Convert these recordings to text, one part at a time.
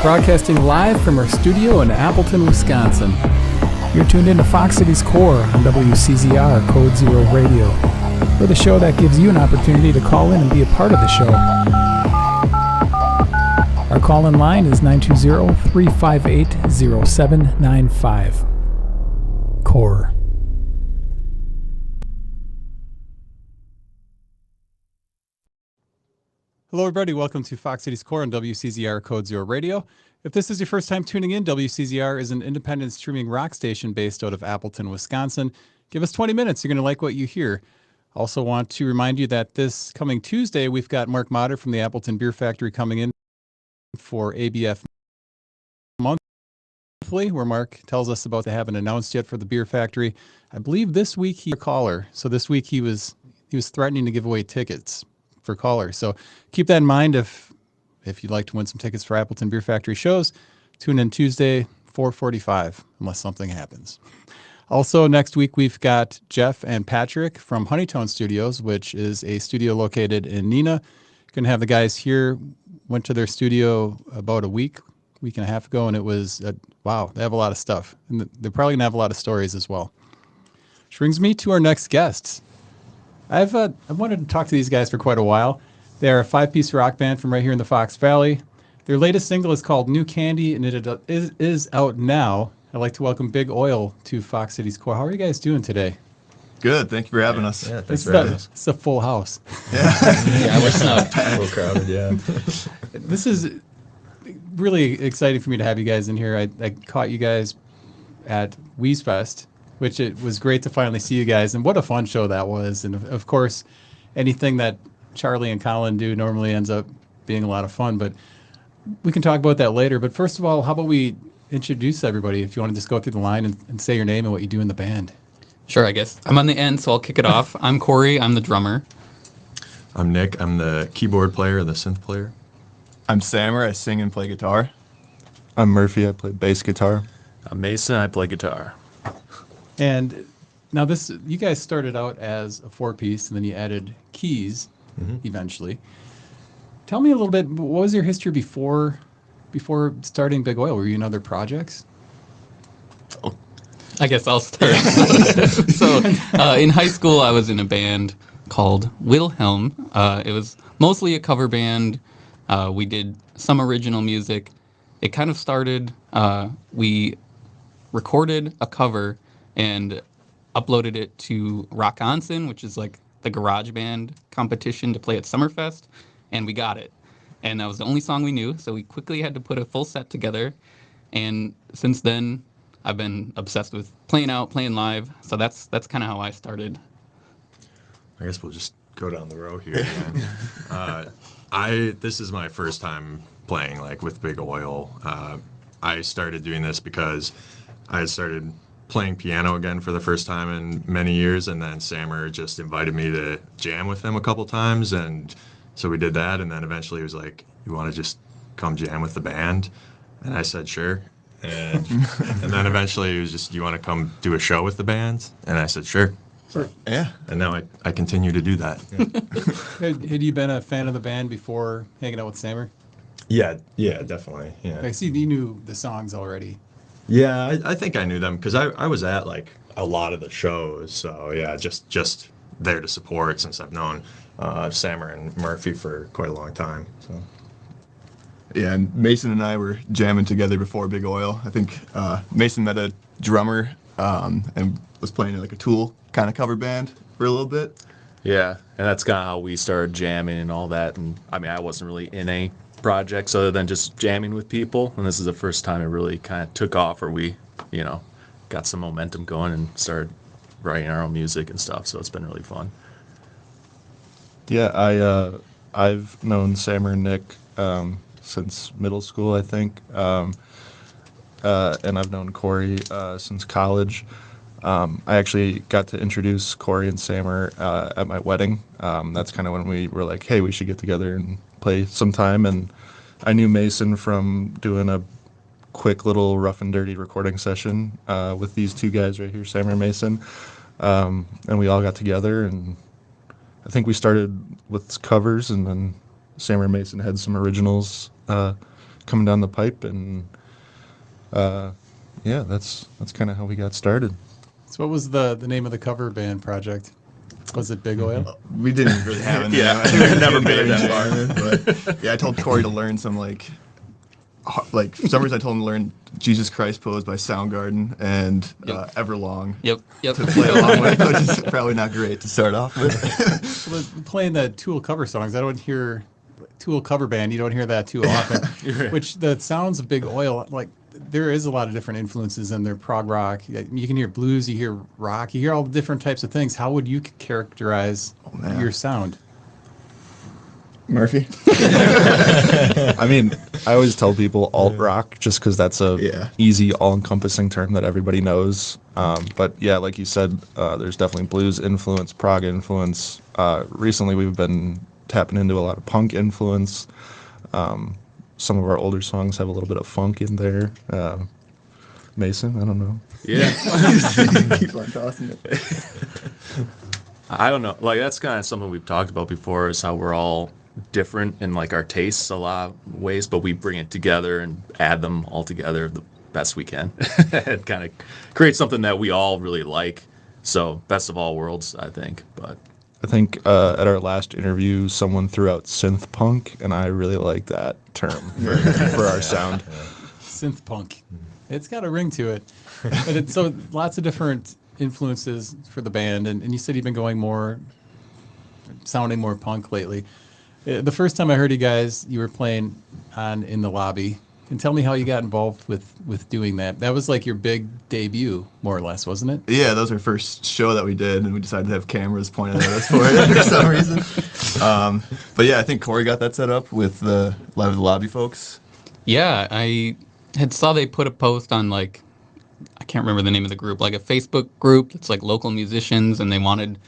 broadcasting live from our studio in Appleton, Wisconsin. You're tuned into Fox Cities Core on WCZR Code Zero Radio. We're the show that gives you an opportunity to call in and be a part of the show. Our call-in line is 920-358-0795. Core. Hello, everybody. Welcome to Fox Cities Core on WCZR Code Zero Radio. If this is your first time tuning in, WCZR is an independent streaming rock station based out of Appleton, Wisconsin. Give us 20 minutes. You're going to like what you hear. Also want to remind you that this coming Tuesday, we've got Mark Motter from the Appleton Beer Factory coming in for ABF Monthly, where Mark tells us about they haven't announced yet for the Beer Factory. I believe this week he's a caller. So this week he was threatening to give away tickets for callers. So keep that in mind if you'd like to win some tickets for Appleton Beer Factory shows. Tune in Tuesday, 4:45, unless something happens. Also, next week we've got Jeff and Patrick from Honeytone Studios, which is a studio located in Neenah. Going to have the guys here. Went to their studio about a week and a half ago, and it was, wow, they have a lot of stuff. And they're probably going to have a lot of stories as well. Which brings me to our next guests. I've wanted to talk to these guys for quite a while. They're a 5-piece rock band from right here in the Fox Valley. Their latest single is called New Candy, and it is out now. I'd like to welcome Big Oil to Fox Cities Core. How are you guys doing today? Good. Thank you for having us. Yeah, thanks for having us. It's a full house. Yeah, we're not a little crowded, yeah. This is really exciting for me to have you guys in here. I caught you guys at Wheeze Fest, which it was great to finally see you guys. And what a fun show that was. And of course, anything that Charlie and Colin do normally ends up being a lot of fun. But we can talk about that later. But first of all, how about we introduce everybody? If you want to just go through the line and say your name and what you do in the band. Sure, I guess. I'm on the end, so I'll kick it off. I'm Corey. I'm the drummer. I'm Nick. I'm the keyboard player, the synth player. I'm Samer. I sing and play guitar. I'm Murphy. I play bass guitar. I'm Mason. I play guitar. And now you guys started out as a 4-piece, and then you added keys eventually. Tell me a little bit, what was your history before starting Big Oil? Were you in other projects? I guess I'll start. So in high school, I was in a band called Wilhelm. It was mostly a cover band. We did some original music. It kind of started, we recorded a cover and uploaded it to Rock Onsen, which is like the garage band competition to play at Summerfest, and we got it. And that was the only song we knew, so we quickly had to put a full set together. And since then, I've been obsessed with playing out, playing live, so that's kind of how I started. I guess we'll just go down the row here again. This is my first time playing with Big Oil. I started doing this because I had started playing piano again for the first time in many years, and then Samer just invited me to jam with him a couple times, and so we did that, and then eventually he was like, "You want to just come jam with the band?" And I said, "Sure." And then eventually he was just, "You want to come do a show with the band?" And I said, "Sure." Yeah. And now I continue to do that. Had you been a fan of the band before hanging out with Samer? Yeah, definitely. Yeah. I see you knew the songs already. Yeah, I think I knew them because I was at a lot of the shows. So yeah, just there to support since I've known Samer and Murphy for quite a long time. So. Yeah, and Mason and I were jamming together before Big Oil. I think Mason met a drummer and was playing in a Tool kind of cover band for a little bit. Yeah, and that's kind of how we started jamming and all that. And I mean, I wasn't really in any projects other than just jamming with people. And this is the first time it really kind of took off, where we, got some momentum going and started writing our own music and stuff. So it's been really fun. Yeah, I've known Samer and Nick since middle school, I think, and I've known Corey since college. I actually got to introduce Corey and Samer at my wedding. That's kind of when we were like, hey, we should get together and play sometime. And I knew Mason from doing a quick little rough and dirty recording session with these two guys right here, Samer and Mason. And we all got together, and I think we started with covers, and then Samer and Mason had some originals coming down the pipe, and yeah, that's kind of how we got started. So what was the name of the cover band project? Was it Big Oil? We didn't really have a name. Yeah, I think we never never made made it that far. But yeah, I told Corey to learn some for some reason I told him to learn Jesus Christ Pose by Soundgarden and Everlong Yep. to play along with, which is probably not great to start off with. Well, playing the Tool cover songs, I don't hear Tool cover band. You don't hear that too often. Which the sounds of Big Oil, like there is a lot of different influences in their prog rock. You can hear blues, you hear rock, you hear all the different types of things. How would you characterize your sound? Murphy? I mean, I always tell people alt rock just because that's a easy, all-encompassing term that everybody knows. But yeah, like you said, there's definitely blues influence, prog influence. Recently, we've been tapping into a lot of punk influence. Some of our older songs have a little bit of funk in there. Mason, I don't know. Yeah. Keep on tossing it. I don't know. Like, that's kind of something we've talked about before, is how we're all different in like our tastes a lot of ways, but we bring it together and add them all together the best we can and kind of create something that we all really like. So best of all worlds, I think. But I think at our last interview, someone threw out synth punk, and I really like that term for our sound. Synth punk. It's got a ring to it. And it's so lots of different influences for the band, and you said you've been sounding more punk lately. The first time I heard you guys, you were playing in the lobby. And tell me how you got involved with doing that. That was like your big debut, more or less, wasn't it? Yeah, that was our first show that we did, and we decided to have cameras pointed at us for it for some reason. But yeah, I think Corey got that set up with the lobby folks. Yeah, I had saw they put a post on I can't remember the name of the group, like a Facebook group that's like local musicians, and they wanted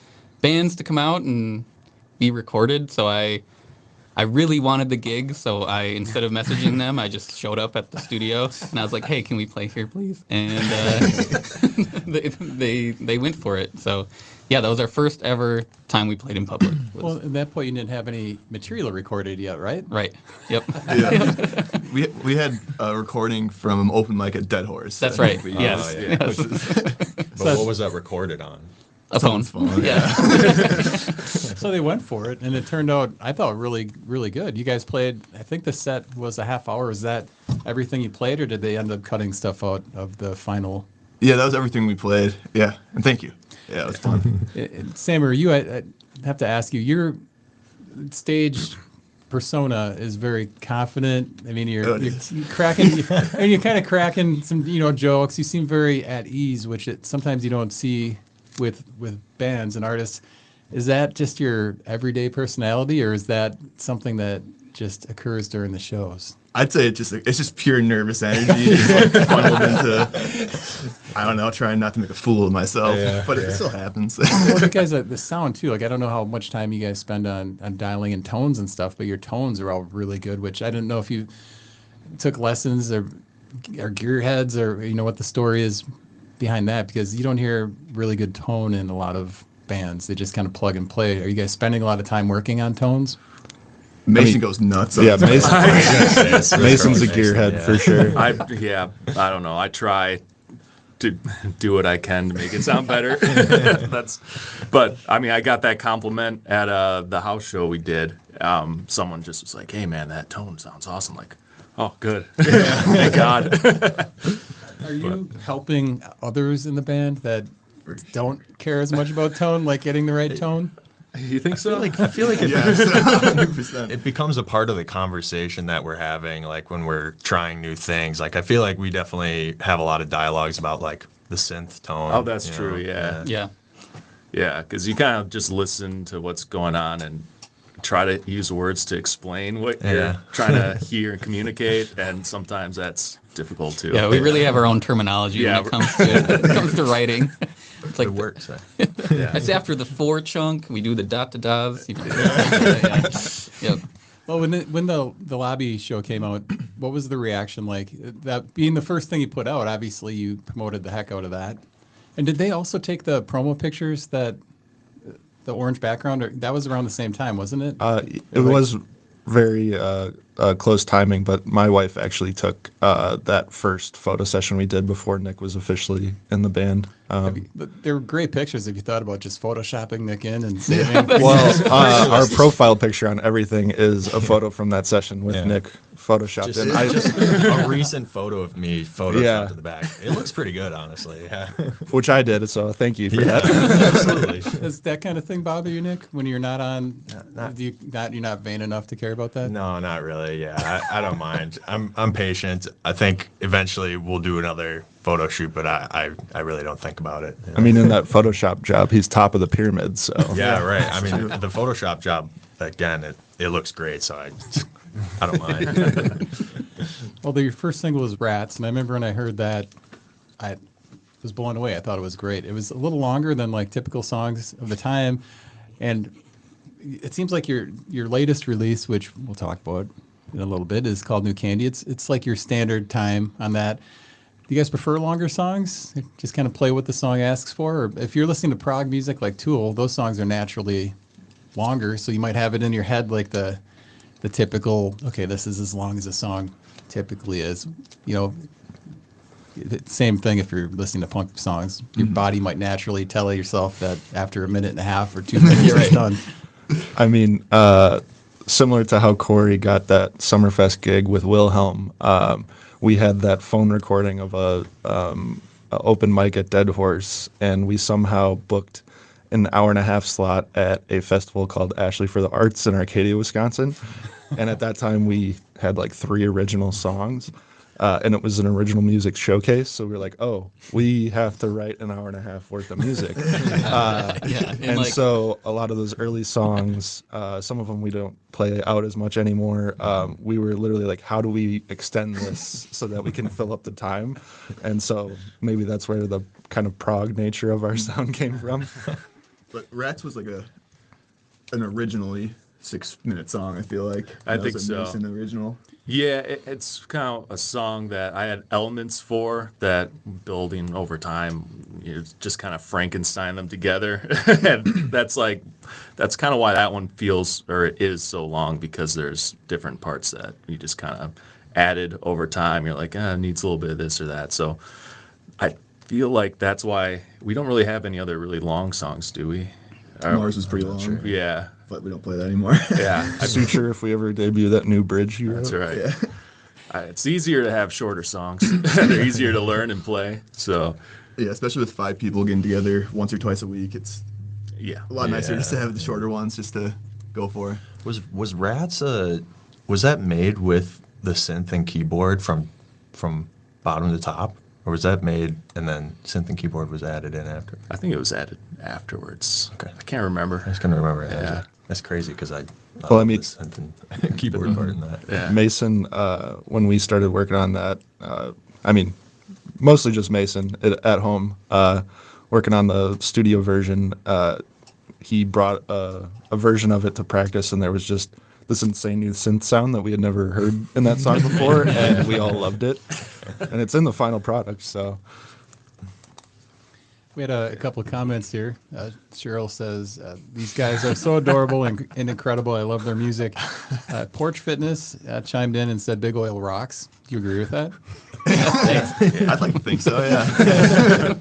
bands to come out and be recorded. So I really wanted the gig, so instead of messaging them, I just showed up at the studio, and I was like, "Hey, can we play here, please?" And they went for it. So, yeah, that was our first ever time we played in public. Well, at that point, you didn't have any material recorded yet, right? Right. Yep. Yeah. we had a recording from an open mic at Dead Horse. That's right. We Yes. used, Yes. which is- But what was that recorded on? A phone. Someone's phone, Yeah. So they went for it, and it turned out, I thought, really, really good. You guys played, I think the set was a half hour. Was that everything you played, or did they end up cutting stuff out of the final? Yeah, that was everything we played. Yeah, and thank you. Yeah, it was fun. Sam, or you, I have to ask you, your stage persona is very confident. I mean, you're cracking, and you're kind of cracking some, jokes. You seem very at ease, which sometimes you don't see with bands and artists. Is that just your everyday personality, or is that something that just occurs during the shows? I'd say it's just pure nervous energy. Just like funneled into, I don't know, trying not to make a fool of myself, but it still happens. Well, you guys, the sound too. Like, I don't know how much time you guys spend on dialing in tones and stuff, but your tones are all really good. Which I didn't know if you took lessons or gearheads, or what the story is behind that, because you don't hear really good tone in a lot of bands. They just kind of plug and play. Are you guys spending a lot of time working on tones? Mason goes nuts. Yeah, Mason's a gearhead for sure. I don't know. I try to do what I can to make it sound better. But I mean, I got that compliment at the house show we did. Someone just was like, "Hey, man, that tone sounds awesome." Like, oh, good. Thank God. Are you helping others in the band that don't care as much about tone, like getting the right tone? You think so? I feel like Yes, 100%. it becomes a part of the conversation that we're having, like when we're trying new things. Like I feel like we definitely have a lot of dialogues about like the synth tone. Oh, that's true. Yeah. Yeah, because you kind of just listen to what's going on and try to use words to explain what you're trying to hear and communicate, and sometimes that's difficult too. Yeah, we really have our own terminology when it comes to writing. It's like It works. it's after the four chunk. We do the dot to dots. Yep. Well, when the lobby show came out, what was the reaction like? That being the first thing you put out, obviously you promoted the heck out of that. And did they also take the promo pictures, that the orange background? That was around the same time, wasn't it? It was very close timing, but my wife actually took that first photo session we did before Nick was officially in the band. They were great pictures if you thought about just photoshopping Nick in and saving. Well, our profile picture on everything is a photo from that session with Yeah. Nick photoshopped Just, in. just a recent photo of me photoshopped Yeah. to the back. It looks pretty good, honestly. Yeah, Which I did, so thank you for yeah, that. absolutely. Does that kind of thing bother you, Nick, when you're not on? You're not vain enough to care about that? No, not really. Yeah, I don't mind. I'm patient. I think eventually we'll do another photo shoot, but I really don't think about it. I mean, in that Photoshop job, he's top of the pyramid, so. Yeah, right. I mean, the Photoshop job, again, it looks great, so I don't mind. Well, your first single was Rats, and I remember when I heard that, I was blown away. I thought it was great. It was a little longer than like typical songs of the time, and it seems like your latest release, which we'll talk about in a little bit, is called New Candy. It's like your standard time on that. Do you guys prefer longer songs? Just kind of play what the song asks for? Or if you're listening to prog music like Tool, those songs are naturally longer, so you might have it in your head like the typical, okay, this is as long as a song typically is. You know, same thing if you're listening to punk songs. Your body might naturally tell yourself that after a minute and a half or 2 minutes it's done. I mean, similar to how Corey got that Summerfest gig with Wilhelm, we had that phone recording of a open mic at Dead Horse, and we somehow booked an hour-and-a-half slot at a festival called Ashley for the Arts in Arcadia, Wisconsin. And at that time, we had like 3 original songs. And it was an original music showcase, so we were like, "Oh, we have to write an hour and a half worth of music." And like, so a lot of those early songs, some of them we don't play out as much anymore. We were literally like, "How do we extend this so that we can fill up the time?" And so maybe that's where the kind of prog nature of our sound came from. But Rats was like an originally 6-minute song, I feel like. I That think was a so. Mason original. Yeah, it's kind of a song that I had elements for that building over time. You just kind of Frankenstein them together, and that's kind of why that one feels or it is so long, because there's different parts that you just kind of added over time. You're like, it needs a little bit of this or that. So I feel like that's why we don't really have any other really long songs, do we? Mars was pretty long, Yeah, but we don't play that anymore. yeah. Suture, if we ever debut that new bridge you wrote. That's right. Yeah. It's easier to have shorter songs. They're easier to learn and play. So, Yeah, especially with 5 people getting together once or twice a week. It's yeah. a lot nicer just to have the shorter ones just to go for. Was Rats was that made with the synth and keyboard from bottom to top, or was that made and then synth and keyboard was added in after? I think it was added afterwards. Okay. I can't remember. I just couldn't remember. Yeah. That's crazy because I Well, I love mean- the synth and keyboard part in that. Yeah. Mason, when we started working on that, I mean, mostly just Mason at home, working on the studio version. He brought a version of it to practice, and there was just this insane new synth sound that we had never heard in that song before, and we all loved it. And it's in the final product, so. We had a couple of comments here. Cheryl says, these guys are so adorable and incredible. I love their music. Porch Fitness chimed in and said, Big Oil rocks. Do you agree with that? I'd like to think so, yeah.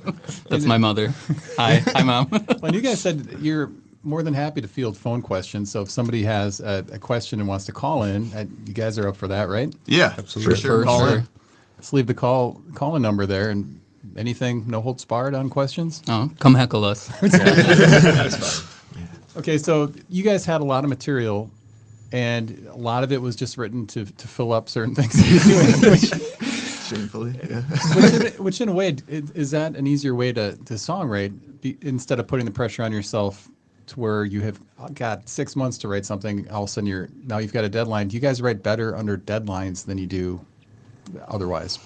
that's my mother. Hi, Mom. Well, you guys said you're more than happy to field phone questions. So if somebody has a question and wants to call in, you guys are up for that, right? Yeah, Absolutely. for sure. For Call sure. in. Let's leave the call-in number there. And anything, no holds barred on questions? Oh, come heckle us. Okay, so you guys had a lot of material, and a lot of it was just written to fill up certain things that you're doing. Shamefully, yeah. Which in a way, is that an easier way to songwrite instead of putting the pressure on yourself to where you have got 6 months to write something, all of a sudden now you've got a deadline. Do you guys write better under deadlines than you do otherwise?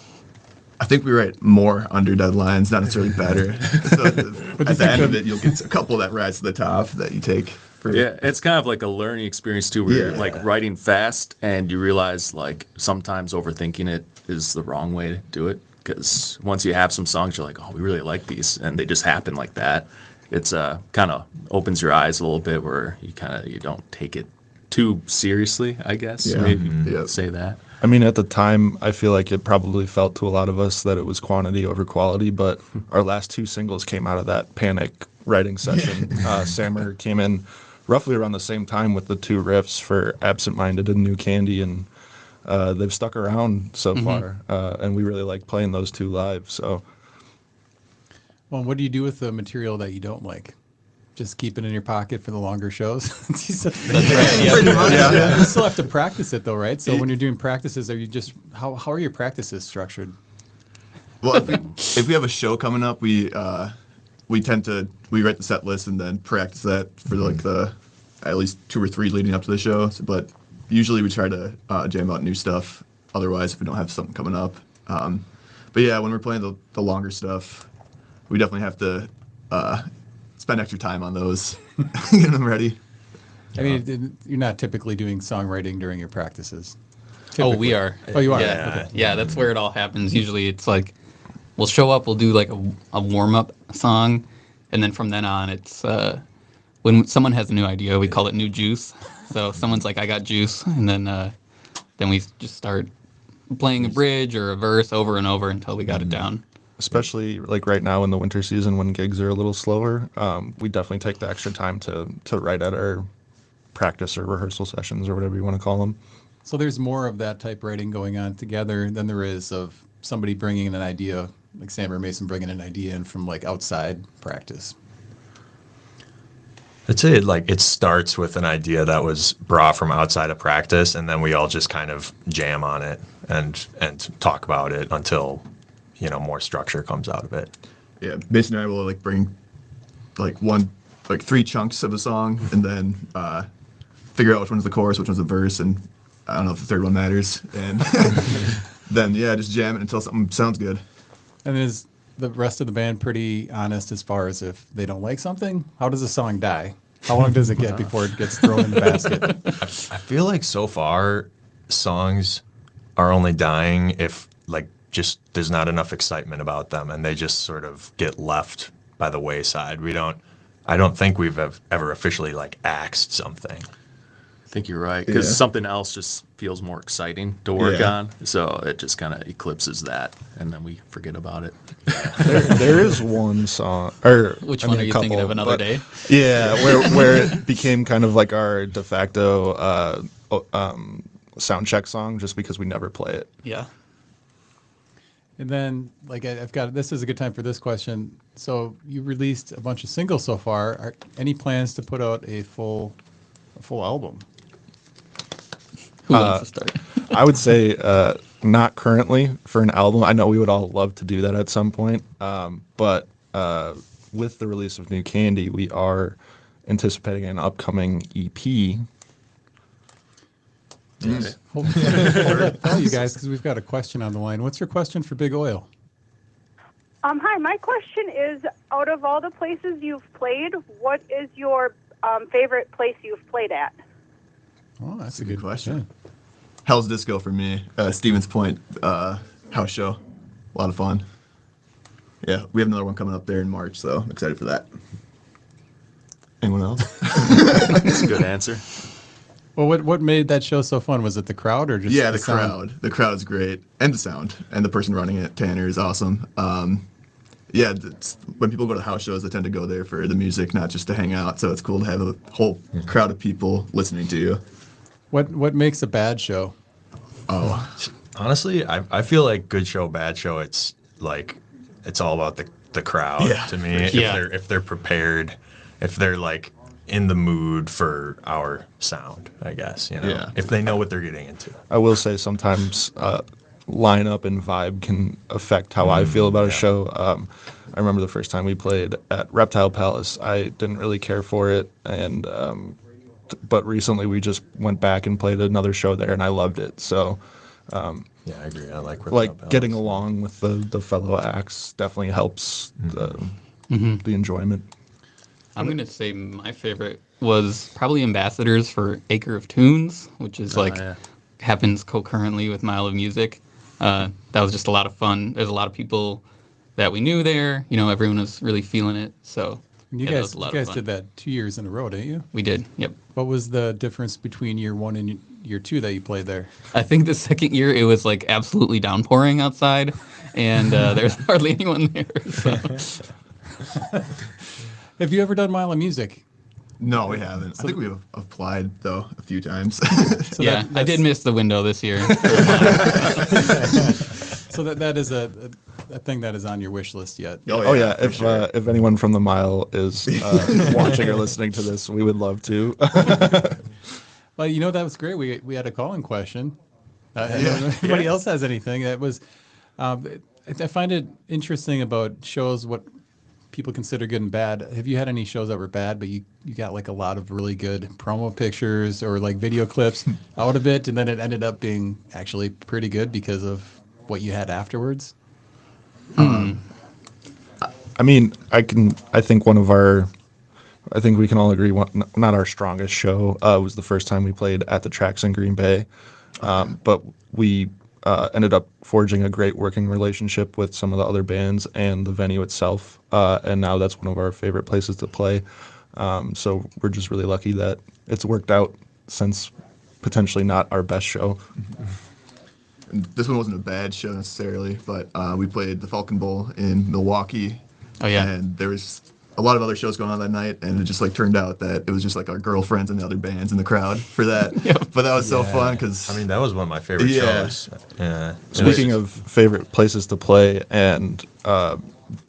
I think we write more under deadlines, not necessarily better. So at the end of it, you'll get a couple that rise to the top that you take. For, Yeah, it's kind of like a learning experience too, where you're Yeah. like writing fast and you realize like sometimes overthinking it is the wrong way to do it. Because once you have some songs, you're like, oh, we really like these, and they just happen like that. It's kind of opens your eyes a little bit, where you don't take it too seriously, I guess. Yeah. Maybe Yeah. say that. I mean, at the time, I feel like it probably felt to a lot of us that it was quantity over quality, but our last 2 singles came out of that panic writing session. Sammer came in roughly around the same time with the 2 riffs for Absent Minded and New Candy, and they've stuck around so far, and we really like playing those 2 live. So Well, what do you do with the material that you don't like? Just keep it in your pocket for the longer shows. That's right, yeah. Pretty much, yeah. You still have to practice it though, right? So when you're doing practices, are you just how are your practices structured? Well, if we have a show coming up, we tend to write the set list and then practice that for like the at least 2 or 3 leading up to the show. But usually we try to jam out new stuff. Otherwise, if we don't have something coming up. But yeah, when we're playing the longer stuff, we definitely have to spend extra time on those, getting them ready. I mean, you're not typically doing songwriting during your practices. Oh, we are. Oh, you are? Yeah, Okay. yeah, that's where it all happens. Usually it's like we'll show up, we'll do like a warm-up song, and then from then on it's when someone has a new idea, we call it new juice. So someone's like, I got juice, and then we just start playing a bridge or a verse over and over until we got it down. especially like right now in the winter season when gigs are a little slower, we definitely take the extra time to write at our practice or rehearsal sessions or whatever you want to call them. So there's more of that type writing going on together than there is of somebody bringing in an idea, like Sam or Mason bringing an idea in from like outside practice. I'd say it starts with an idea that was brought from outside of practice, and then we all just kind of jam on it and talk about it until more structure comes out of it. Yeah, Mason and I will like bring like 3 chunks of a song and then figure out which one's the chorus, which one's the verse, and I don't know if the third one matters, and then just jam it until something sounds good. And is the rest of the band pretty honest as far as if they don't like something? How does a song die? How long does it get before it gets thrown in the basket? I feel like so far songs are only dying if just there's not enough excitement about them and they just sort of get left by the wayside. I don't think we've ever officially axed something. I think you're right, because something else just feels more exciting to work on, so it just kind of eclipses that, and then we forget about it. There is one song, or Which I one mean, are a you couple, thinking of? Another but- Day? Yeah, where it became kind of like our de facto sound check song, just because we never play it. Yeah. And then, this is a good time for this question. So you released a bunch of singles so far. Are any plans to put out a full album? Who wants to start? I would say not currently for an album. I know we would all love to do that at some point, but with the release of New Candy, we are anticipating an upcoming EP. Hold you guys, because we've got a question on the line. What's your question for Big Oil? Hi, my question is, out of all the places you've played, what is your favorite place you've played at? Oh, that's a Good good question. Hell's Disco for me. Stevens Point house show. A lot of fun. Yeah, we have another one coming up there in March, so I'm excited for that. Anyone else? That's a good answer. Well, what made that show so fun? Was it the crowd or just The sound? crowd. The crowd's great, and the sound, and the person running it, Tanner, is awesome. When people go to house shows, they tend to go there for the music, not just to hang out. So it's cool to have a whole crowd of people listening to you. What makes a bad show? Oh, Honestly, I feel like good show, bad show, it's all about the crowd to me. Yeah. If they're prepared, if they're in the mood for our sound, I guess, Yeah. if they know what they're getting into. I will say sometimes lineup and vibe can affect how I feel about a show. I remember the first time we played at Reptile Palace, I didn't really care for it, and but recently we just went back and played another show there, and I loved it. So Yeah, I agree. I like getting along with the fellow acts definitely helps the enjoyment. I'm going to say my favorite was probably Ambassadors for Acre of Tunes, which is happens concurrently with Mile of Music. That was just a lot of fun. There's a lot of people that we knew there. Everyone was really feeling it. So And you Yeah, that guys, was a lot you of guys fun. did that 2 years in a row, didn't you? We did. Yep. What was the difference between year 1 and year 2 that you played there? I think the second year it was like absolutely downpouring outside, and there's hardly anyone there. So. Have you ever done Mile of Music? No, we haven't. I think we've applied though a few times. So Yeah, I did miss the window this year. So that is a thing that is on your wish list yet. Oh yeah, for sure. if anyone from the mile is watching or listening to this, we would love to. Well, that was great. We had a call-in question. Yeah. If anybody else has anything, that was. I find it interesting about shows what people consider good and bad. Have you had any shows that were bad, but you got like a lot of really good promo pictures or like video clips out of it, and then it ended up being actually pretty good because of what you had afterwards? I mean, I think I think we can all agree, not our strongest show was the first time we played at the Tracks in Green Bay. But we ended up forging a great working relationship with some of the other bands and the venue itself. And now that's one of our favorite places to play. So we're just really lucky that it's worked out since potentially not our best show. And this one wasn't a bad show necessarily, but we played the Falcon Bowl in Milwaukee. Oh, yeah. And there was a lot of other shows going on that night, and it just like turned out that it was just like our girlfriends and the other bands in the crowd for that. But that was so fun because I mean, that was one of my favorite Yeah. shows. Yeah. Speaking of favorite places to play and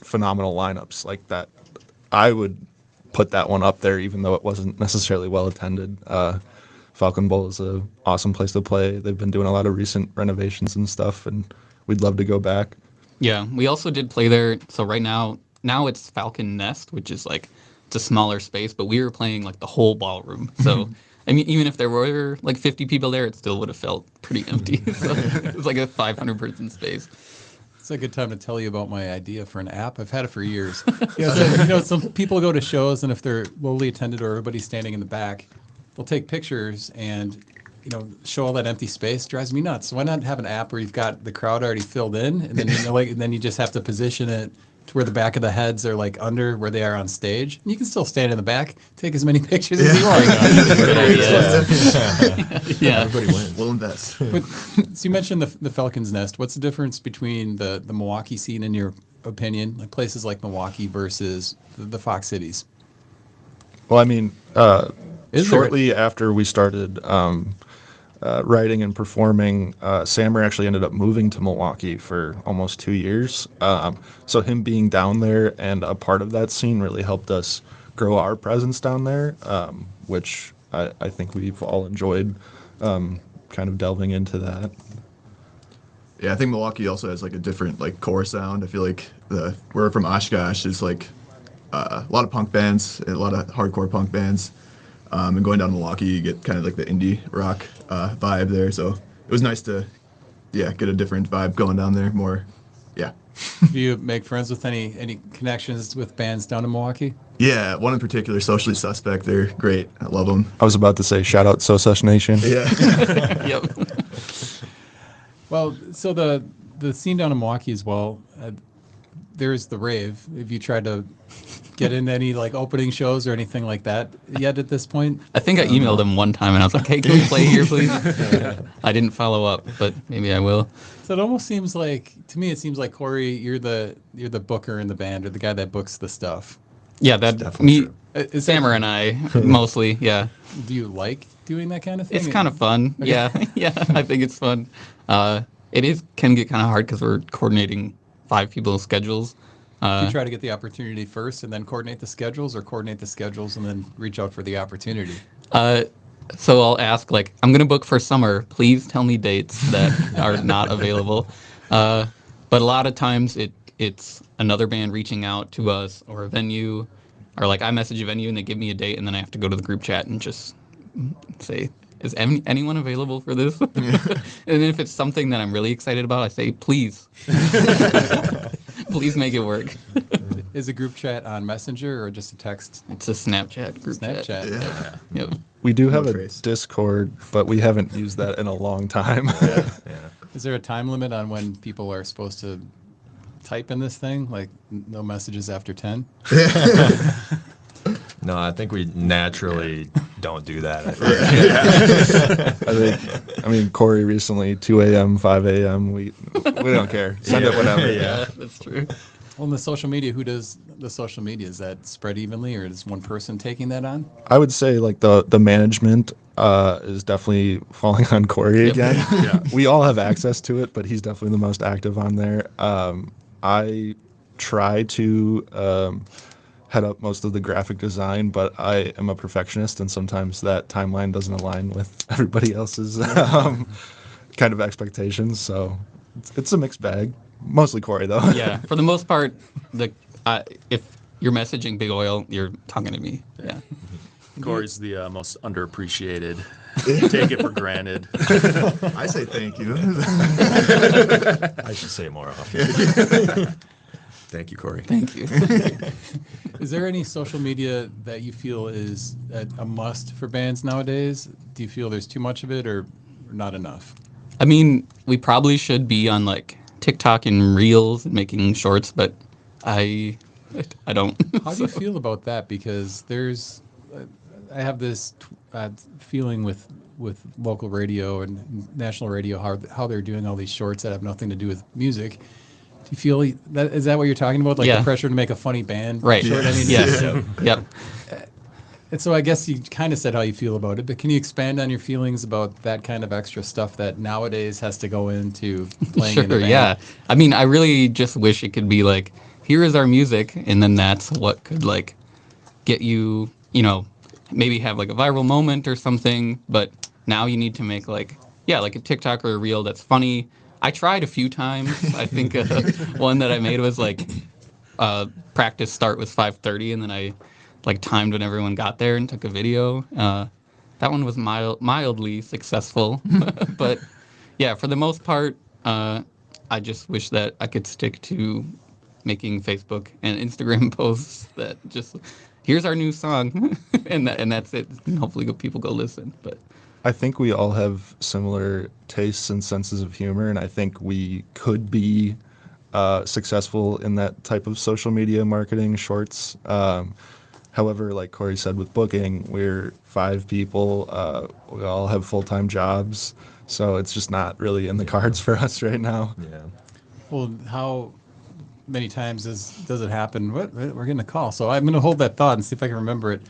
phenomenal lineups like that, I would put that one up there, even though it wasn't necessarily well attended. Falcon Bowl is an awesome place to play. They've been doing a lot of recent renovations and stuff, and we'd love to go back. Yeah, we also did play there. So right now it's Falcon Nest, which is like it's a smaller space, but we were playing like the whole ballroom. So I mean, even if there were like 50 people there, it still would have felt pretty empty. So it was like a 500-person space. It's a good time to tell you about my idea for an app. I've had it for years. Some people go to shows, and if they're lowly attended or everybody's standing in the back, they'll take pictures and show all that empty space. Drives me nuts. Why not have an app where you've got the crowd already filled in, and then and then you just have to position it to where the back of the heads are like under where they are on stage. And you can still stand in the back, take as many pictures as you want. Yeah. Everybody wins. we'll invest. But, so you mentioned the Falcon's Nest. What's the difference between the Milwaukee scene, in your opinion, like places like Milwaukee versus the Fox Cities? Well, I mean, Is there- shortly after we started writing and performing, Sammer actually ended up moving to Milwaukee for almost 2 years. So him being down there and a part of that scene really helped us grow our presence down there, which I think we've all enjoyed kind of delving into that. Yeah, I think Milwaukee also has like a different like core sound. I feel like we're from Oshkosh is like a lot of punk bands, a lot of hardcore punk bands. And going down to Milwaukee, you get kind of like the indie rock vibe there. So it was nice to, get a different vibe going down there. More, yeah. Do you make friends with any connections with bands down in Milwaukee? Yeah, one in particular, Socially Suspect. They're great. I love them. I was about to say, shout out So Such Nation. Yeah. Yep. Well, so the scene down in Milwaukee as well, there's the rave. Have you tried to get into any like opening shows or anything like that yet at this point? I think I emailed him one time and I was like, hey, can we play here, please? I didn't follow up, but maybe I will. So it almost seems like, to me, it seems like, Corey, you're the booker in the band, or the guy that books the stuff. Yeah, that definitely me, true. Sammer and I mostly, yeah. Do you like doing that kind of thing? It's kind of fun. Yeah, yeah, I think it's fun. It can get kind of hard because we're coordinating 5 people's schedules. Do you try to get the opportunity first and then coordinate the schedules, or coordinate the schedules and then reach out for the opportunity? So I'll ask, like, I'm going to book for summer. Please tell me dates that are not available. But a lot of times it's another band reaching out to us, or a venue, or like I message a venue and they give me a date, and then I have to go to the group chat and just say, is anyone available for this? And if it's something that I'm really excited about, I say, please. Please make it work. Is a group chat on Messenger or just a text? It's a Snapchat group chat. Snapchat. Yeah. Yep. We do have No a trace. Discord, but we haven't used that in a long time. Is there a time limit on when people are supposed to type in this thing? Like no messages after 10? No, I think we naturally don't do that. I mean, Corey recently, 2 a.m., 5 a.m., we don't care. Send it whenever. Yeah, that's true. Well, in the social media, who does the social media? Is that spread evenly, or is one person taking that on? I would say like the management is definitely falling on Corey again. Yeah. We all have access to it, but he's definitely the most active on there. I try to head up most of the graphic design, but I am a perfectionist, and sometimes that timeline doesn't align with everybody else's kind of expectations. So it's a mixed bag. Mostly Corey, though. Yeah, for the most part, if you're messaging Big Oil, you're talking to me. Yeah. Corey's the most underappreciated. Take it for granted. I say thank you. I should say more often. Thank you, Corey. Thank you. Is there any social media that you feel is a must for bands nowadays? Do you feel there's too much of it or not enough? I mean, we probably should be on like TikTok and Reels and making shorts, but I don't. How do you feel about that? Because I have this feeling with local radio and national radio how they're doing all these shorts that have nothing to do with music. Do you feel that is that what you're talking about? Like the pressure to make a funny band Right. short? I mean, Yes. Yep. And so I guess you kind of said how you feel about it, but can you expand on your feelings about that kind of extra stuff that nowadays has to go into playing in a Sure, band? yeah. I mean, I really just wish it could be like, here is our music, and then that's what could like get you, maybe have like a viral moment or something. But now you need to make like a TikTok or a reel that's funny. I tried a few times. I think one that I made was like practice start was 5:30, and then I like timed when everyone got there and took a video. That one was mildly successful, but yeah, for the most part, I just wish that I could stick to making Facebook and Instagram posts that just here's our new song, and that's it. And hopefully, people go listen. But I think we all have similar tastes and senses of humor, and I think we could be successful in that type of social media marketing shorts. However, like Corey said, with booking, we're 5 people. We all have full-time jobs, so it's just not really in the cards for us right now. Yeah. Well, how many times does it happen? We're getting a call, so I'm going to hold that thought and see if I can remember it.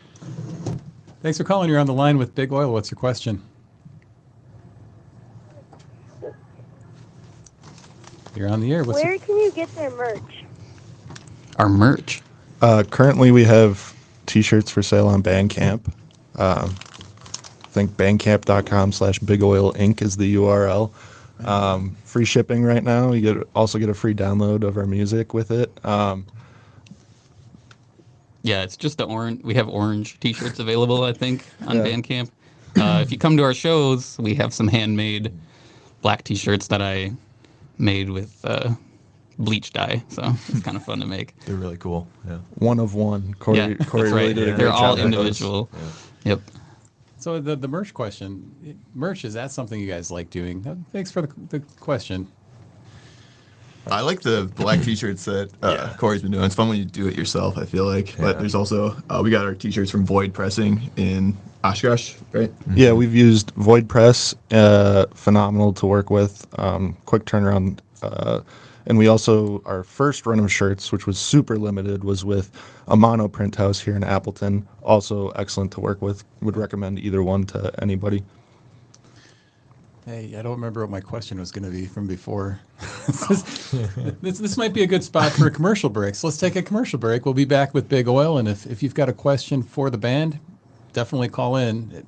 Thanks for calling. You're on the line with Big Oil. What's your question? You're on the air. Where can you get their merch? our merch. Currently, we have T-shirts for sale on Bandcamp. I think bandcamp.com/bigoilinc is the URL. Free shipping right now. You also get a free download of our music with it. Yeah, it's just the orange. We have orange T-shirts available, I think, on Bandcamp. If you come to our shows, we have some handmade black T-shirts that I made with bleach dye, so it's kind of fun to make. They're really cool. Yeah. One of one. Corey, Yeah, Corey that's really right. did a great They're job all with those. individual. Yep. So the merch question, merch, is that something you guys like doing? Thanks for the question. I like the black T-shirts that Corey's been doing. It's fun when you do it yourself, I feel like. But there's also, we got our T-shirts from Void Pressing in Oshkosh, right? Yeah, we've used Void Press, phenomenal to work with, quick turnaround. And we also, our first run of shirts, which was super limited, was with a mono print house here in Appleton. Also excellent to work with. Would recommend either one to anybody. Hey, I don't remember what my question was going to be from before. This might be a good spot for a commercial break. So let's take a commercial break. We'll be back with Big Oil. And if you've got a question for the band, definitely call in.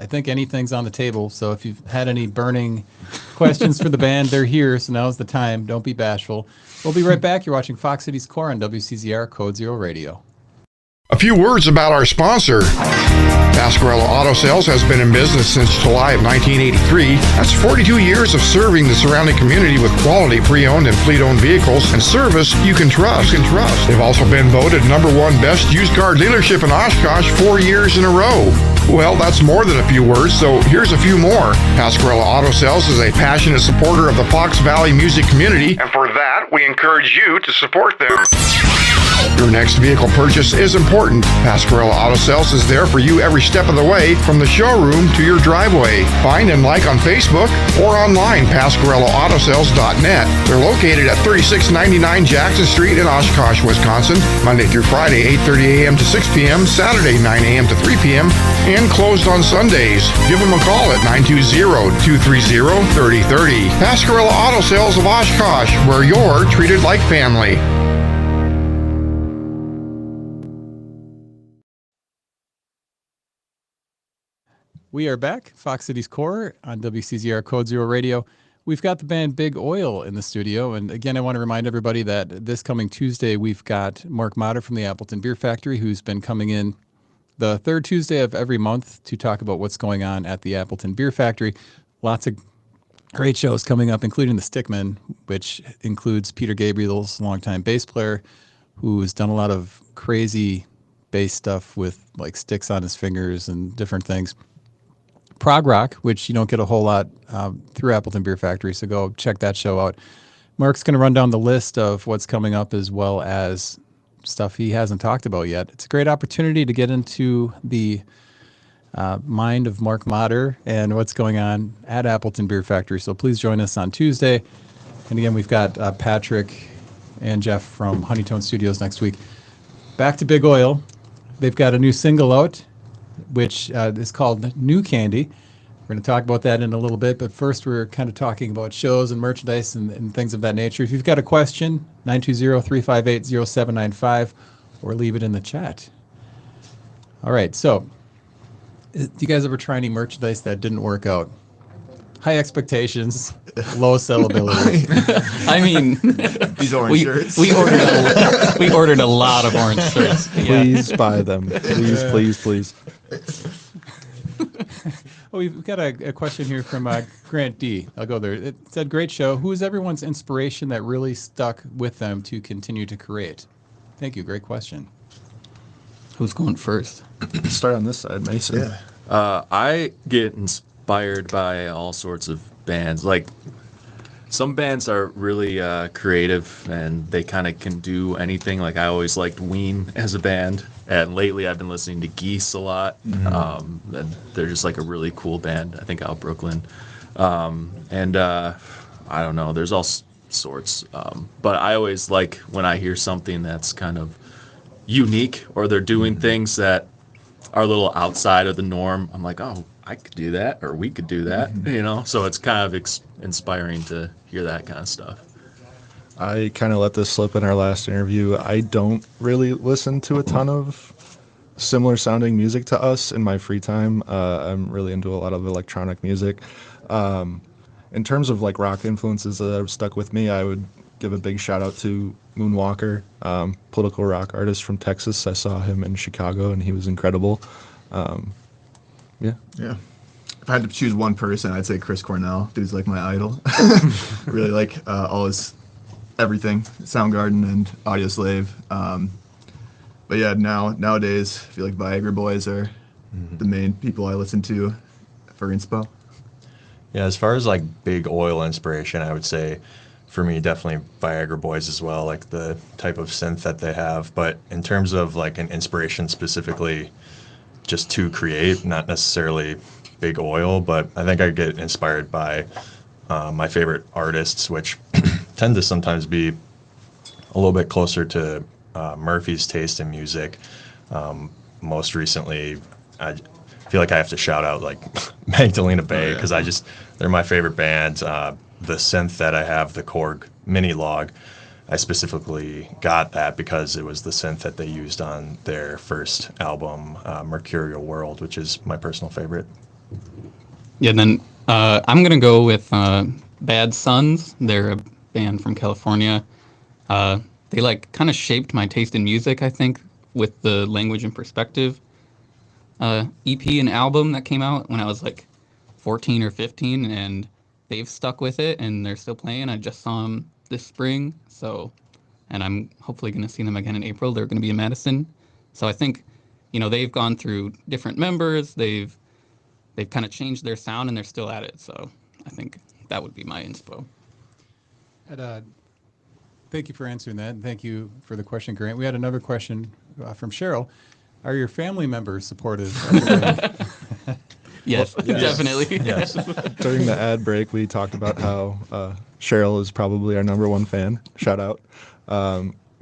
I think anything's on the table. So if you've had any burning questions for the band, they're here. So now's the time. Don't be bashful. We'll be right back. You're watching Fox Cities Core on WCZR Code Zero Radio. A few words about our sponsor. Pasquarello Auto Sales has been in business since July of 1983. That's 42 years of serving the surrounding community with quality pre-owned and fleet-owned vehicles and service you can trust. They've also been voted #1 best used car dealership in Oshkosh 4 years in a row. Well, that's more than a few words, so here's a few more. Pasquarello Auto Sales is a passionate supporter of the Fox Valley music community, and for that, we encourage you to support them. Your next vehicle purchase is important. Pasquarella Auto Sales is there for you every step of the way, from the showroom to your driveway. Find and like on Facebook or online, PasquarellaAutoSales.net. They're located at 3699 Jackson Street in Oshkosh, Wisconsin, Monday through Friday, 8:30 a.m. to 6 p.m., Saturday, 9 a.m. to 3 p.m., and closed on Sundays. Give them a call at 920-230-3030. Pasquarella Auto Sales of Oshkosh, where you're treated like family. We are back, Fox Cities Core on WCZR Code Zero Radio. We've got the band Big Oil in the studio. And again, I want to remind everybody that this coming Tuesday, we've got Mark Motter from the Appleton Beer Factory, who's been coming in the third Tuesday of every month to talk about what's going on at the Appleton Beer Factory. Lots of great shows coming up, including the Stickman, which includes Peter Gabriel's longtime bass player, who's done a lot of crazy bass stuff with like sticks on his fingers and different things. Prog Rock, which you don't get a whole lot through Appleton Beer Factory, so go check that show out. Mark's going to run down the list of what's coming up as well as stuff he hasn't talked about yet. It's a great opportunity to get into the mind of Mark Motter and what's going on at Appleton Beer Factory, so please join us on Tuesday. And again, we've got Patrick and Jeff from Honeytone Studios next week. Back to Big Oil. They've got a new single out, which is called New Candy. We're going to talk about that in a little bit, but first we're kind of talking about shows and merchandise and things of that nature. If you've got a question, 920-358-0795, or leave it in the chat. All right, so do you guys ever try any merchandise that didn't work out? High expectations, low sellability. I mean, These orange shirts. we ordered a lot of orange shirts. Yeah. Please buy them. Please. Oh, we've got a question here from Grant D. I'll go there. It said, great show. Who is everyone's inspiration that really stuck with them to continue to create? Thank you. Great question. Who's going first? Start on this side, Mason. I get inspired by all sorts of bands. Like, some bands are really creative and they kind of can do anything. Like, I always liked Ween as a band, and lately I've been listening to Geese a lot. And they're just like a really cool band, I think, out of Brooklyn. I don't know, there's all sorts. But I always like when I hear something that's kind of unique, or they're doing things that are a little outside of the norm. I'm like, oh, I could do that, or we could do that, you know? So it's kind of inspiring to hear that kind of stuff. I kind of let this slip in our last interview. I don't really listen to a ton of similar sounding music to us in my free time. I'm really into a lot of electronic music. In terms of like rock influences that have stuck with me, I would give a big shout out to Moonwalker, political rock artist from Texas. I saw him in Chicago and he was incredible. Yeah. If I had to choose one person, I'd say Chris Cornell. Dude's like my idol. Really like all his everything, Soundgarden and Audioslave. But yeah, nowadays, I feel like Viagra Boys are the main people I listen to for inspo. Yeah, as far as like Big Oil inspiration, I would say for me, definitely Viagra Boys as well, like the type of synth that they have. But in terms of like an inspiration specifically just to create, not necessarily Big Oil, but I think I get inspired by my favorite artists, which tend to sometimes be a little bit closer to Murphy's taste in music. Most recently, I feel like I have to shout out like Magdalena Bay, because they're my favorite band. The synth that I have, the Korg Mini Log, I specifically got that because it was the synth that they used on their first album, Mercurial World, which is my personal favorite. Yeah, then I'm going to go with Bad Sons. They're a band from California. They like kind of shaped my taste in music, I think, with the Language and Perspective EP and album that came out when I was like 14 or 15, and they've stuck with it and they're still playing. I just saw them this spring, and I'm hopefully going to see them again in April. They're going to be in Madison. So I think, they've gone through different members. They've kind of changed their sound and they're still at it. So I think that would be my inspo. Thank you for answering that, and thank you for the question, Grant. We had another question from Cheryl. Are your family members supportive of the band? Yes, definitely. Yes. During the ad break, we talked about how Cheryl is probably our number one fan. Shout out.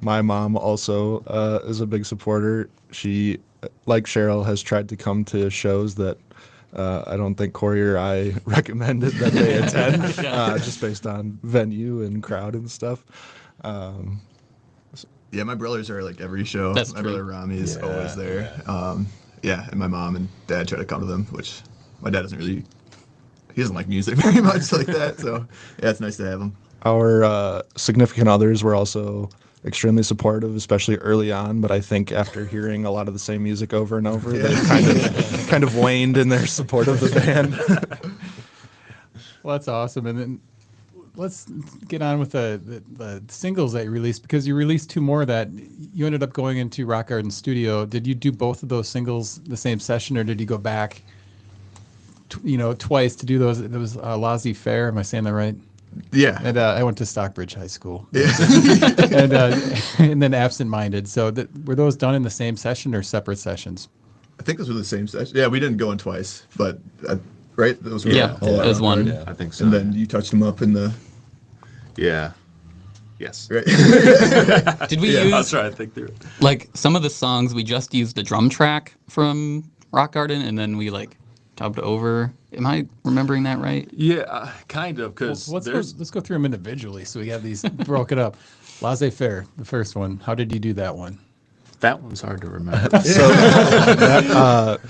My mom also is a big supporter. She, like Cheryl, has tried to come to shows that I don't think Corey or I recommended that they attend, just based on venue and crowd and stuff. Yeah, my brothers are like every show. That's my true. brother Rami is always there. Yeah, and my mom and dad try to come to them, which my dad he doesn't like music very much like that. So yeah, it's nice to have them. Our significant others were also extremely supportive, especially early on. But I think after hearing a lot of the same music over and over, they kind of waned in their support of the band. Well, that's awesome. And then let's get on with the singles that you released, because you released 2 more that you ended up going into Rock Garden Studio. Did you do both of those singles the same session, or did you go back, twice to do those? It was Laissez Faire. Am I saying that right? Yeah. And I went to Stockbridge High School. Yeah. and then Absent Minded. So were those done in the same session or separate sessions? I think those were the same session. Yeah, we didn't go in twice, but right? Those were Yeah, all it was one. I think so. And then you touched them up in the Yeah. Yes. right. Did we I was use, trying to think through it. like, some of the songs, we just used the drum track from Rock Garden, and then we, like, dubbed over. Am I remembering that right? Yeah, kind of, because Let's go through them individually so we have these broken up. Laissez Faire, the first one. How did you do that one? that one's hard to remember. So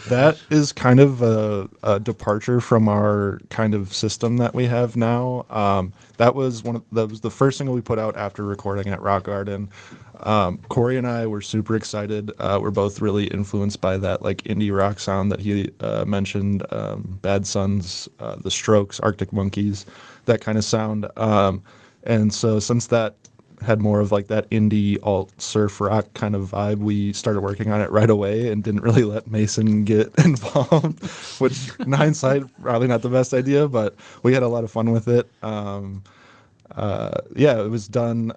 that is kind of a departure from our kind of system that we have now. That was the first single we put out after recording at Rock Garden. Corey and I were super excited. We're both really influenced by that like indie rock sound that he mentioned, Bad Sons, The Strokes, Arctic Monkeys, that kind of sound. And so since that had more of like that indie alt surf rock kind of vibe, we started working on it right away and didn't really let Mason get involved, which in hindsight probably not the best idea, but we had a lot of fun with it. Yeah, it was done.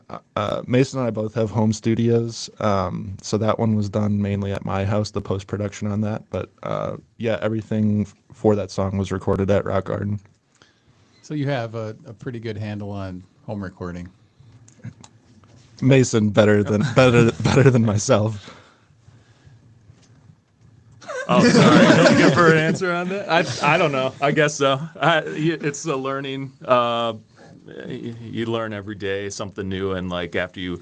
Mason and I both have home studios, so that one was done mainly at my house, the post-production on that. But yeah, everything for that song was recorded at Rock Garden. So you have a pretty good handle on home recording. Mason better than myself. Oh, sorry. Looking for an answer on that? I don't know. I guess so. It's a learning. You learn every day something new, and like after you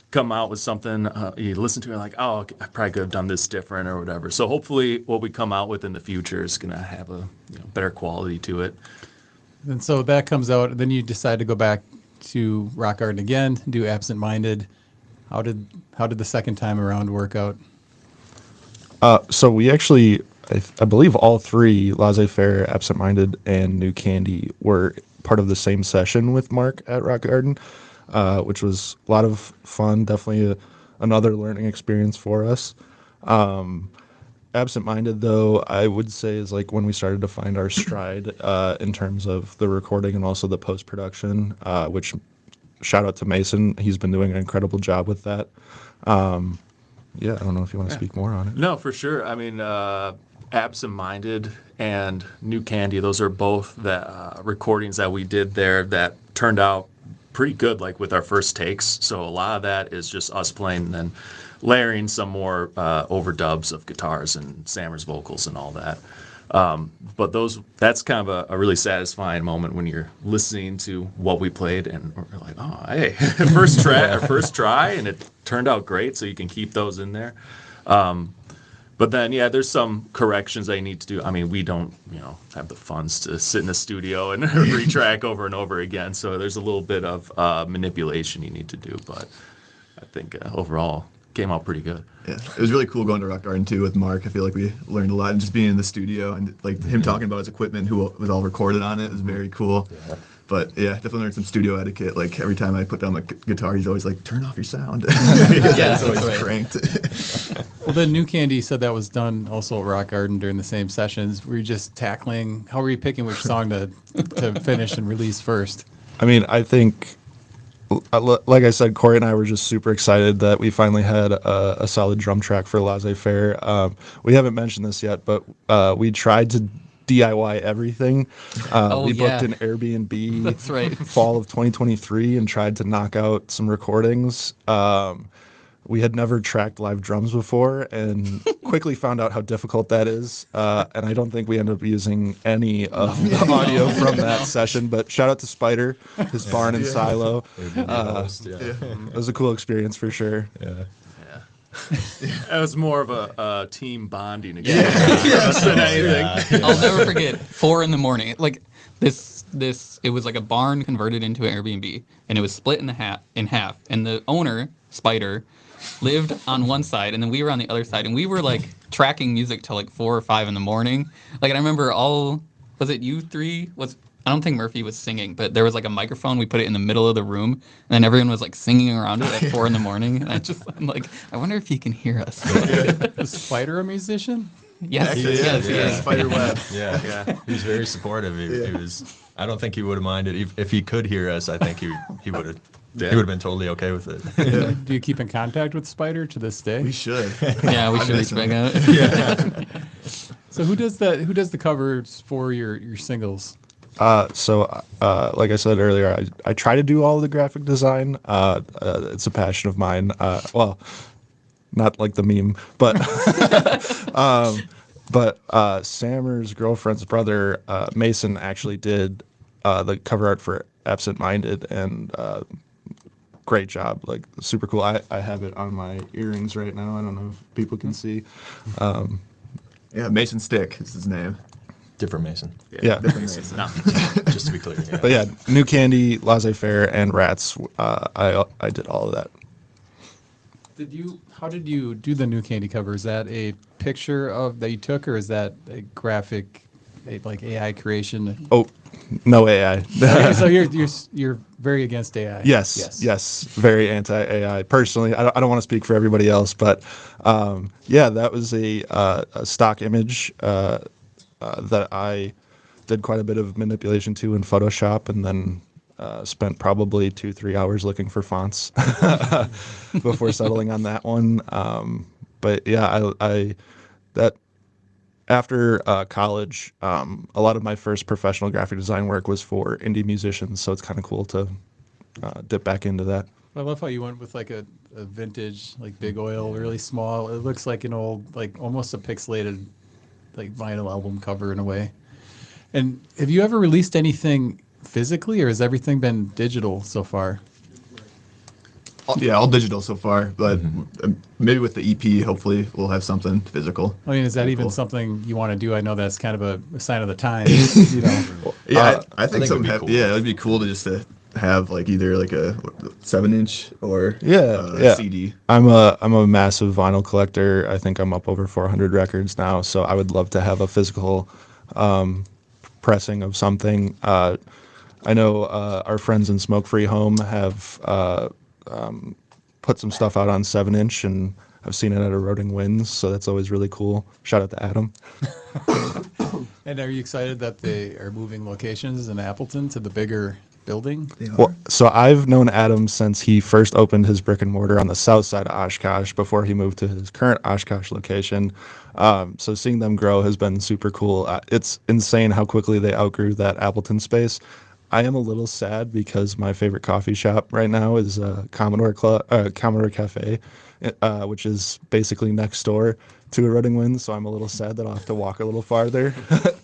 come out with something, you listen to it like, oh, I probably could have done this different or whatever. So hopefully, what we come out with in the future is going to have a better quality to it. And so that comes out, then you decide to go back to Rock Garden again, do Absent Minded. How did the second time around work out? So we actually, I believe all three, Laissez Faire, Absent Minded, and New Candy, were part of the same session with Mark at Rock Garden, which was a lot of fun. Definitely another learning experience for us. Absent Minded, though, I would say is like when we started to find our stride in terms of the recording and also the post-production, which shout out to Mason. He's been doing an incredible job with that. Yeah, I don't know if you want to speak more on it. No, for sure. I mean, Absent Minded and New Candy, those are both the recordings that we did there that turned out pretty good, like with our first takes. So a lot of that is just us playing and then layering some more overdubs of guitars and Sammer's vocals and all that. But that's kind of a really satisfying moment when you're listening to what we played and we're like, oh, hey, first try, and it turned out great. So you can keep those in there. But then, yeah, there's some corrections that you need to do. I mean, we don't, have the funds to sit in the studio and retrack over and over again. So there's a little bit of manipulation you need to do. But I think overall, came out pretty good. Yeah, it was really cool going to Rock Garden too with Mark. I feel like we learned a lot, and just being in the studio and like him talking about his equipment, who was all recorded on it, was very cool. Yeah. But yeah, definitely learned some studio etiquette. Like every time I put down my guitar, he's always like, "Turn off your sound." Yeah, it's always right. cranked. Well, then New Candy said that was done also at Rock Garden during the same sessions. Were you just tackling? How were you picking which song to finish and release first? I mean, I think like I said, Corey and I were just super excited that we finally had a solid drum track for Laissez-Faire. We haven't mentioned this yet, but we tried to DIY everything. We booked an Airbnb That's right. fall of 2023 and tried to knock out some recordings. We had never tracked live drums before and quickly found out how difficult that is. And I don't think we ended up using any of the audio from that session. But shout out to Spider, his barn and silo. It was a cool experience for sure. It was more of a team bonding experience than anything. I'll never forget 4 a.m. Like this, it was like a barn converted into an Airbnb, and it was split in half. And the owner, Spider, lived on one side, and then we were on the other side, and we were like tracking music till like 4 or 5 a.m. Like, and I remember was it you three? I don't think Murphy was singing, but there was like a microphone. We put it in the middle of the room, and then everyone was like singing around it at 4 a.m. And I'm like, I wonder if he can hear us. Was Spider a musician? Yes, Actually, yes, yeah, yes. Spider Web. Yeah. He was very supportive. He was. I don't think he would have minded if he could hear us. I think he would have. He would have been totally okay with it. Do you keep in contact with Spider to this day? We should. Yeah, we should reach back out. So who does that? Who does the covers for your singles? So, like I said earlier, I try to do all the graphic design. It's a passion of mine. Well, not like the meme, but Sammer's girlfriend's brother, Mason, actually did the cover art for Absent Minded, and great job, like super cool. I have it on my earrings right now. I don't know if people can see. Yeah, Mason Stick is his name. Different Mason. Yeah. Different Mason. No. Just to be clear. Yeah. But yeah, New Candy, Laissez-Faire, and Rats. I did all of that. How did you do the New Candy cover? Is that a picture that you took, or is that a graphic, like AI creation? Oh, no AI. Okay, so you're very against AI. Yes, very anti-AI. Personally, I don't want to speak for everybody else, but yeah, that was a stock image that I did quite a bit of manipulation to in Photoshop, and then spent probably 2-3 hours looking for fonts before settling on that one. But yeah, after college, a lot of my first professional graphic design work was for indie musicians, so it's kind of cool to dip back into that. I love how you went with like a vintage, like big oil, really small. It looks like an old, like almost a pixelated, like vinyl album cover in a way. And have you ever released anything physically, or has everything been digital so far? Yeah, all digital so far, but maybe with the EP, hopefully we'll have something physical. I mean, is that even something you want to do? I know that's kind of a sign of the times, you know. Yeah, I think it'd something. be cool. Yeah, it'd be cool to have like either like a 7-inch or Yeah. CD. I'm a massive vinyl collector. I think I'm up over 400 records now, so I would love to have a physical pressing of something. I know our friends in Smoke Free Home have put some stuff out on 7-inch, and I've seen it at Eroding Winds, so that's always really cool. Shout out to Adam. And are you excited that they are moving locations in Appleton to the bigger building? Well, so I've known Adam since he first opened his brick and mortar on the south side of Oshkosh before he moved to his current Oshkosh location. So seeing them grow has been super cool. It's insane how quickly they outgrew that Appleton space. I am a little sad because my favorite coffee shop right now is Commodore Cafe, which is basically next door to Eroding Winds. So I'm a little sad that I'll have to walk a little farther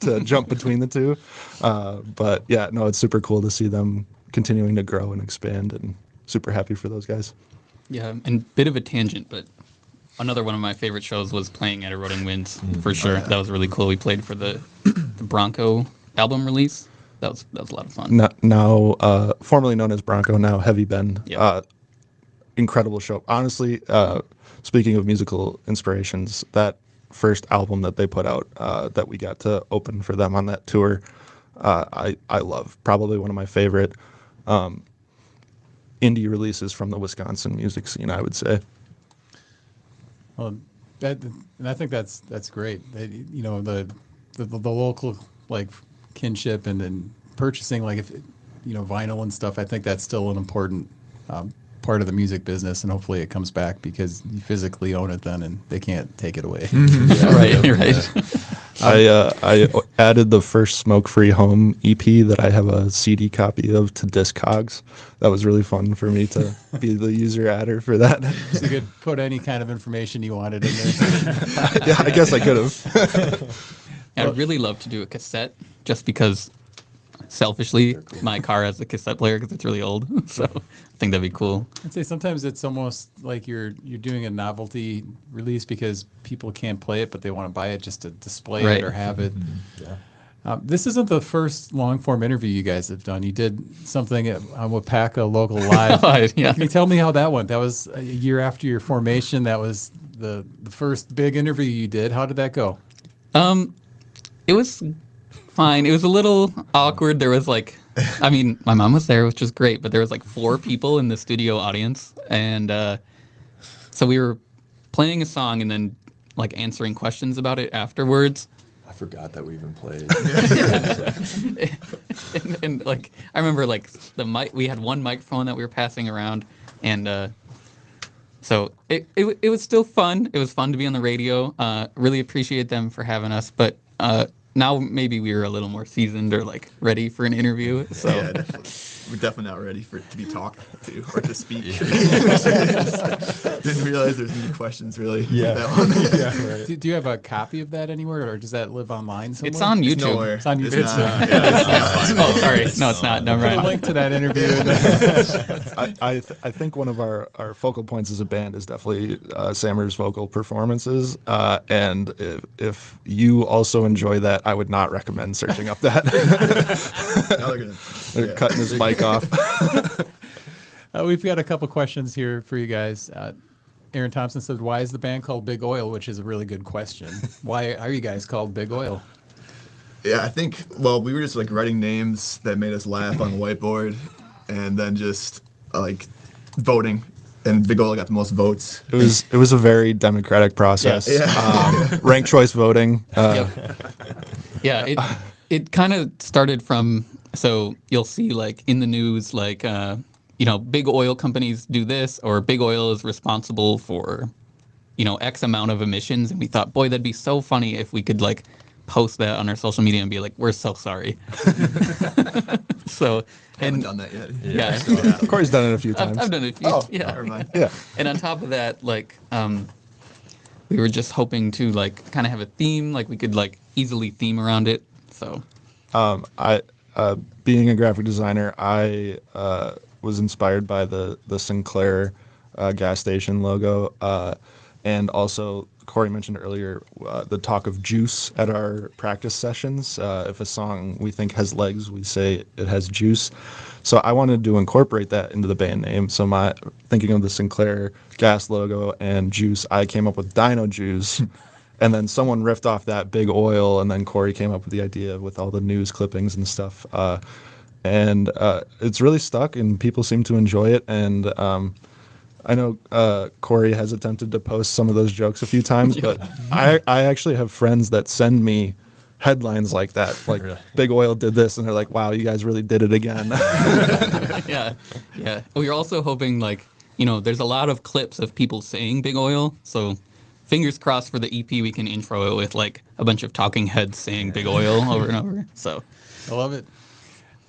to jump between the two. But yeah, no, it's super cool to see them continuing to grow and expand, and super happy for those guys. Yeah, and bit of a tangent, but another one of my favorite shows was playing at Eroding Winds, for sure. Oh, yeah. That was really cool. We played for the Bronco album release. That was a lot of fun. Now, formerly known as Bronco, now Heavy Bend. Yep. Incredible show. Honestly, speaking of musical inspirations, that first album that they put out that we got to open for them on that tour, I love. Probably one of my favorite indie releases from the Wisconsin music scene, I would say. Well, and I think that's great. You know, the local like kinship and then purchasing, like, if you know, vinyl and stuff. I think that's still an important part of the music business, and hopefully it comes back because you physically own it then, and they can't take it away. Right. I added the first Smoke Free Home EP that I have a CD copy of to Discogs. That was really fun for me to be the user adder for that. So you could put any kind of information you wanted in there. Yeah, I guess I could have. I'd really love to do a cassette, just because, selfishly, my car has a cassette player because it's really old. So I think that'd be cool. I'd say sometimes it's almost like you're doing a novelty release because people can't play it, but they want to buy it just to display Right. it or have it. This isn't the first long form interview you guys have done. You did something at Wapaka Local Live. Yeah. Can you tell me how that went? That was a year after your formation. That was the first big interview you did. How did that go? It was fine. It was a little awkward. There was like, I mean, my mom was there, which was great, but there was like 4 people in the studio audience. And so we were playing a song and then like answering questions about it afterwards. I forgot that we even played. and like, I remember like the mic, we had one microphone that we were passing around, and so it was still fun. It was fun to be on the radio. Really appreciate them for having us, but now maybe we were a little more seasoned or like ready for an interview. So Yeah, definitely. We're definitely not ready for it to be talked to or to speak. Didn't realize there's any questions really. Yeah. with that one. Do you have a copy of that anywhere, or does that live online somewhere? it's on YouTube. Nowhere. It's on It's YouTube. not. Yeah, Oh, sorry. No, it's not. Never Put a mind. link to that interview. I think one of our focal points as a band is definitely Sammer's vocal performances. And if you also enjoy that, I would not recommend searching up that. Now they're gonna. They're Yeah. cutting his mic off. We've got a couple questions here for you guys. Aaron Thompson said, "Why is the band called Big Oil?" Which is a really good question. Why are you guys called Big Oil? Yeah, I think. Well, we were just like writing names that made us laugh on the whiteboard, and then just like voting. And Big Oil got the most votes. It was a very democratic process. Yeah. Ranked choice voting. Yeah, it kind of started from, so you'll see like in the news, like, big oil companies do this, or big oil is responsible for, X amount of emissions. And we thought, boy, that'd be so funny if we could like post that on our social media and be like, we're so sorry. So, Haven't done that yet. yeah, Corey's done it a few times. I've done it. Never mind. Yeah. And on top of that, like, we were just hoping to like kind of have a theme, like we could like easily theme around it. So, Being a graphic designer, I was inspired by the Sinclair gas station logo, and also Corey mentioned earlier the talk of juice at our practice sessions. If a song we think has legs, we say it has juice. So I wanted to incorporate that into the band name. So thinking of the Sinclair gas logo and juice, I came up with Dino Juice. And then someone riffed off that Big Oil, and then Corey came up with the idea with all the news clippings and stuff. And it's really stuck, and people seem to enjoy it. And I know Corey has attempted to post some of those jokes a few times, but I actually have friends that send me headlines like that, like Really? Big Oil did this, and they're like, wow, you guys really did it again. yeah. We were also hoping like, there's a lot of clips of people saying Big Oil. So fingers crossed for the EP, we can intro it with like a bunch of talking heads saying Big Oil over and over. So I love it.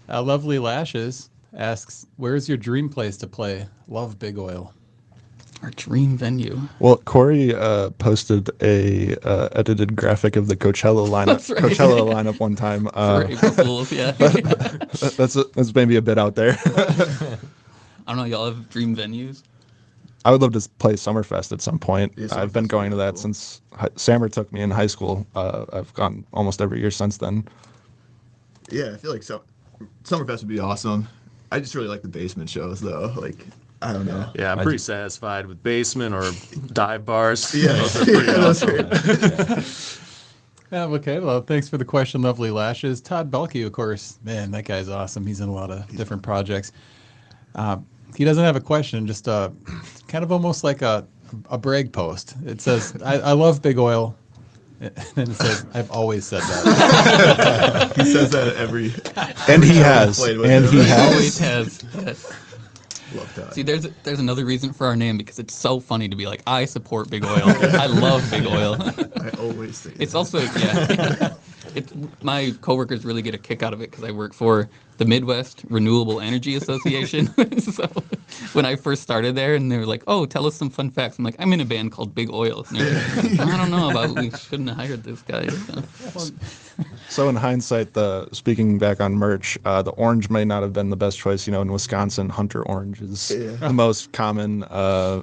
Lovely Lashes asks, "Where's your dream place to play?" Love Big Oil. our dream venue. Well, Corey posted a edited graphic of the Coachella lineup. That's right. Coachella lineup one time. For April Fools, yeah. That's maybe a bit out there. I don't know. Y'all have dream venues? I would love to play Summerfest at some point. Yeah, I've been Summerfest going to would be that cool. since Sammer took me in high school. I've gone almost every year since then. Yeah, I feel like Summerfest would be awesome. I just really like the basement shows, though. Like, I don't know. Yeah, I'm pretty satisfied with basement or dive bars. Yeah, Those are pretty that's awesome. Okay, well, thanks for the question, Lovely Lashes. Todd Belke, of course. Man, that guy's awesome. He's in a lot of different projects. He doesn't have a question, just kind of almost like a brag post. It says, I love Big Oil. And then it says, I've always said that. He says that every And he time I've has. played with And him. he has. Always has. Yes. Love that. See, there's another reason for our name, because it's so funny to be like, I support Big Oil. I love Big Oil. I always say It's that. also, yeah. My coworkers really get a kick out of it because I work for the Midwest Renewable Energy Association. So when I first started there, and they were like, "Oh, tell us some fun facts," I'm like, "I'm in a band called Big Oil." And they're like, I don't know about. We shouldn't have hired this guy. So. So in hindsight, speaking back on merch, the orange may not have been the best choice. You know, in Wisconsin, hunter orange is the most common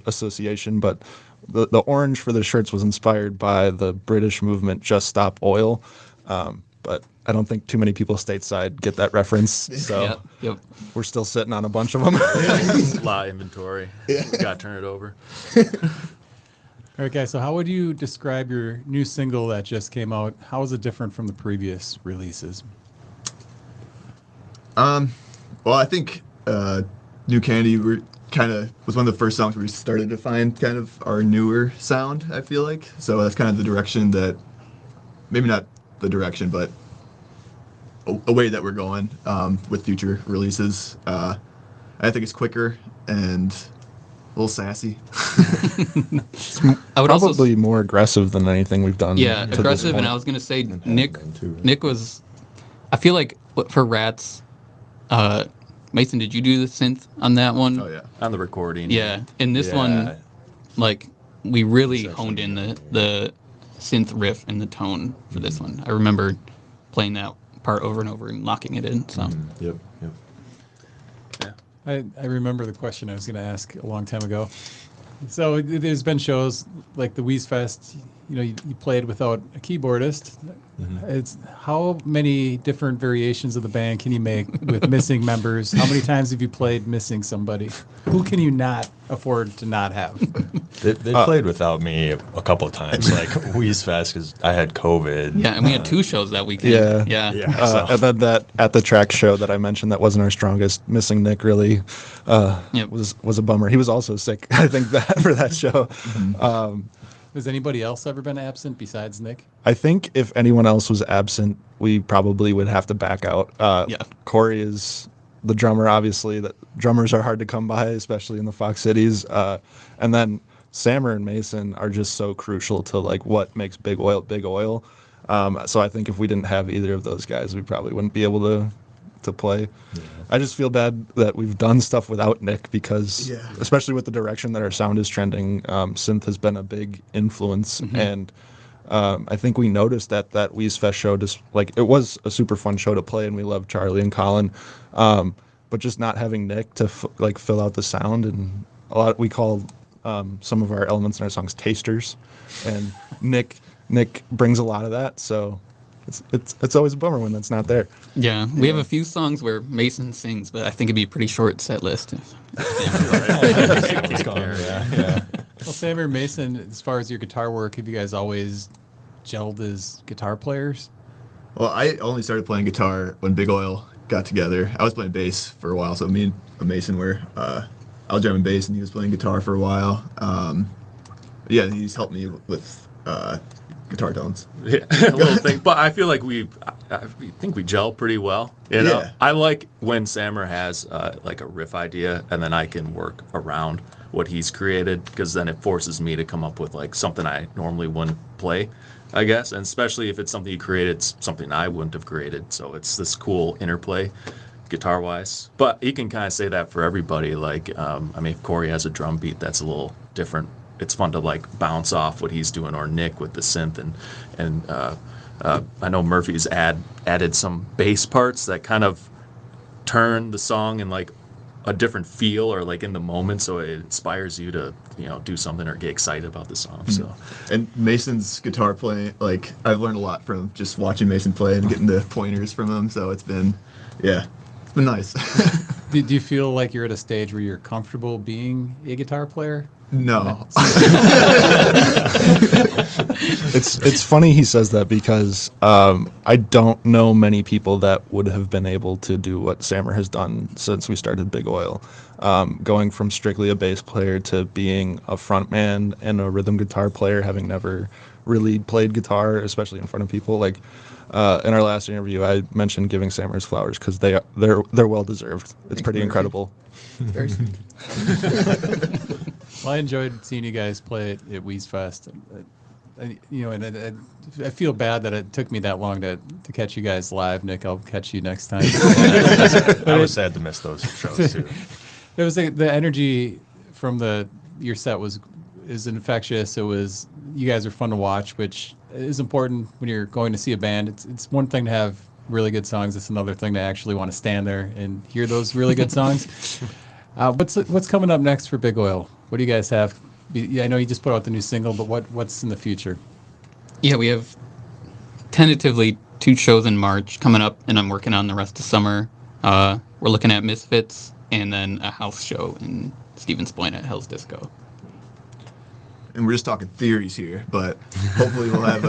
association, but the orange for the shirts was inspired by the British movement Just Stop Oil. But I don't think too many people stateside get that reference. So Yep. we're still sitting on a bunch of them. A lot of inventory. Got to turn it over. All right, guys. So, how would you describe your new single that just came out? How is it different from the previous releases? Well, I think New Candy was one of the first songs where we started to find kind of our newer sound, I feel like. So that's kind of the direction that, maybe not the direction, but a way that we're going with future releases. I think it's quicker and a little sassy. I would Probably more aggressive than anything we've done. Yeah, to this aggressive, point. and I was gonna say Nick was. I feel like for Rats, Mason, did you do the synth on that one? Oh yeah. On the recording. Yeah, in this one, like we really honed in the synth riff and the tone for this one. I remember playing that part over and over and locking it in. So Yep. I remember the question I was going to ask a long time ago. So there's been shows like the Wheeze Fest, you played without a keyboardist. It's how many different variations of the band can you make with missing members? How many times have you played missing somebody? Who can you not afford to not have? They played without me a couple of times, like Wheeze Fest, because I had COVID. yeah, and we had 2 shows that weekend. Yeah. yeah. And then that at the track show that I mentioned that wasn't our strongest, missing Nick really was a bummer. He was also sick, I think, for that show. Has anybody else ever been absent besides Nick? I think if anyone else was absent, we probably would have to back out. Corey is the drummer, obviously. That drummers are hard to come by, especially in the Fox Cities. And then Sammer and Mason are just so crucial to like what makes Big Oil Big Oil. So I think if we didn't have either of those guys, we probably wouldn't be able to play. Yeah. I just feel bad that we've done stuff without Nick because, especially with the direction that our sound is trending, synth has been a big influence. And I think we noticed at that Wheeze Fest show, just like it was a super fun show to play, and we love Charlie and Colin, but just not having Nick to fill out the sound, and we call some of our elements in our songs tasters, and Nick brings a lot of that, so it's always a bummer when that's not there. Yeah, we have a few songs where Mason sings, but I think it'd be a pretty short set list. Well, Sam or Mason, as far as your guitar work, have you guys always gelled as guitar players? Well, I only started playing guitar when Big Oil got together. I was playing bass for a while, so me and Mason were, I was jamming bass and he was playing guitar for a while. He's helped me with guitar tones. Yeah, a little thing, but I feel like I think we gel pretty well. You know, I like when Sammer has like a riff idea, and then I can work around what he's created, because then it forces me to come up with like something I normally wouldn't play, I guess, and especially if it's something he created, it's something I wouldn't have created. So it's this cool interplay, guitar wise. But you can kind of say that for everybody. Like, if Corey has a drum beat that's a little different, it's fun to like bounce off what he's doing, or Nick with the synth, and I know Murphy's added some bass parts that kind of turn the song in like a different feel, or like in the moment, so it inspires you to do something or get excited about the song. So, and Mason's guitar playing, like I've learned a lot from just watching Mason play and getting the pointers from him. So it's been nice. Do you feel like you're at a stage where you're comfortable being a guitar player? No. It's funny he says that, because I don't know many people that would have been able to do what Sammer has done since we started Big Oil. Going from strictly a bass player to being a frontman and a rhythm guitar player, having never really played guitar, especially in front of people. Like in our last interview, I mentioned giving Sammer his flowers, because they're well deserved. It's pretty incredible. Very sweet. Well, I enjoyed seeing you guys play at Wheeze Fest. I feel bad that it took me that long to catch you guys live. Nick, I'll catch you next time. I was sad to miss those shows too. It was the energy from your set is infectious. It was, you guys are fun to watch, which is important when you're going to see a band. It's one thing to have really good songs. It's another thing to actually want to stand there and hear those really good songs. What's coming up next for Big Oil? What do you guys have? I know you just put out the new single, but what's in the future? Yeah, we have tentatively 2 shows in March coming up, and I'm working on the rest of summer. We're looking at Misfits and then a house show in Stevens Point at Hell's Disco. And we're just talking theories here, but hopefully we'll have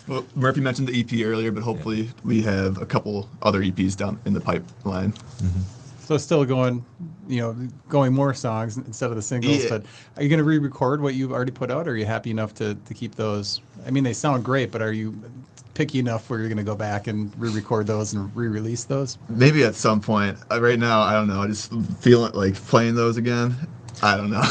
well, Murphy mentioned the EP earlier, but hopefully we have a couple other EPs down in the pipeline. Mm-hmm. So still going more songs instead of the singles, but are you going to re-record what you've already put out, or are you happy enough to keep those? I mean, they sound great, but are you picky enough where you're going to go back and re-record those and re-release those? Maybe at some point. Right now, I don't know. I just feel like playing those again. I don't know.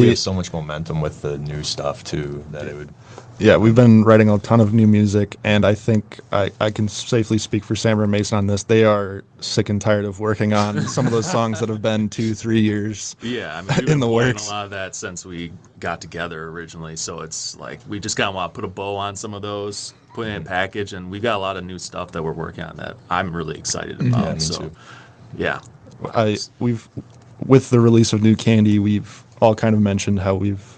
We have so much momentum with the new stuff too that it would. Yeah, we've been writing a ton of new music, and I think I can safely speak for Sammer and Mason on this. They are sick and tired of working on some of those songs that have been 2-3 years. Yeah, I mean, we've in the been playing works. a lot of that since we got together originally. So it's like we just kind of want to put a bow on some of those, put it in a package, and we got a lot of new stuff that we're working on that I'm really excited about. Yeah, me so, too. yeah, With the release of New Candy, we've all kind of mentioned how we've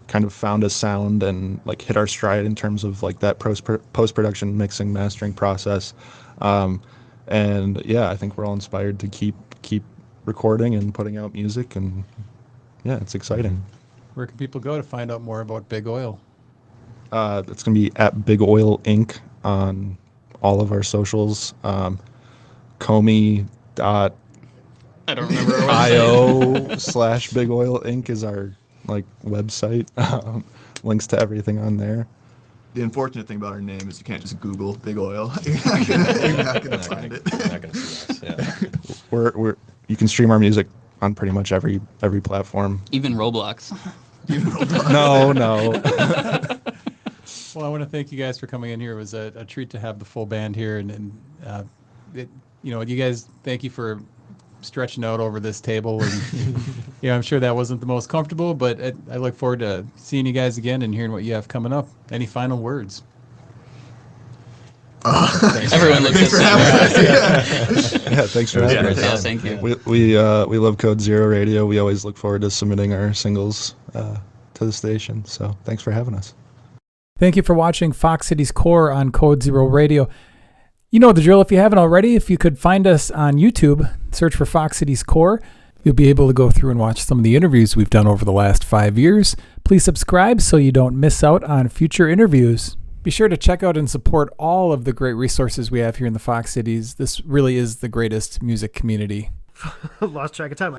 kind of found a sound and like hit our stride in terms of like that post-production mixing mastering process, and yeah, I think we're all inspired to keep recording and putting out music, and yeah, it's exciting. Where can people go to find out more about Big Oil? It's gonna be at Big Oil Inc. on all of our socials. Comey dot I don't remember our website. /Big Oil Inc. is our website. Links to everything on there. The unfortunate thing about our name is you can't just Google Big Oil. You're not gonna find it. You're not gonna see us. Yeah. You can stream our music on pretty much every platform. Even Roblox. No. Well, I want to thank you guys for coming in here. It was a treat to have the full band here, and you guys, thank you for stretching out over this table, and I'm sure that wasn't the most comfortable, but I look forward to seeing you guys again and hearing what you have coming up. Any final words? Everyone looks at Sam. Yeah, thanks for having us. Yeah, thank you. We love Code Zero Radio. We always look forward to submitting our singles to the station. So thanks for having us. Thank you for watching Fox Cities Core on Code Zero Radio. You know the drill. If you haven't already, if you could find us on YouTube, search for Fox Cities Core, you'll be able to go through and watch some of the interviews we've done over the last 5 years. Please subscribe so you don't miss out on future interviews. Be sure to check out and support all of the great resources we have here in the Fox Cities. This really is the greatest music community. Lost track of time.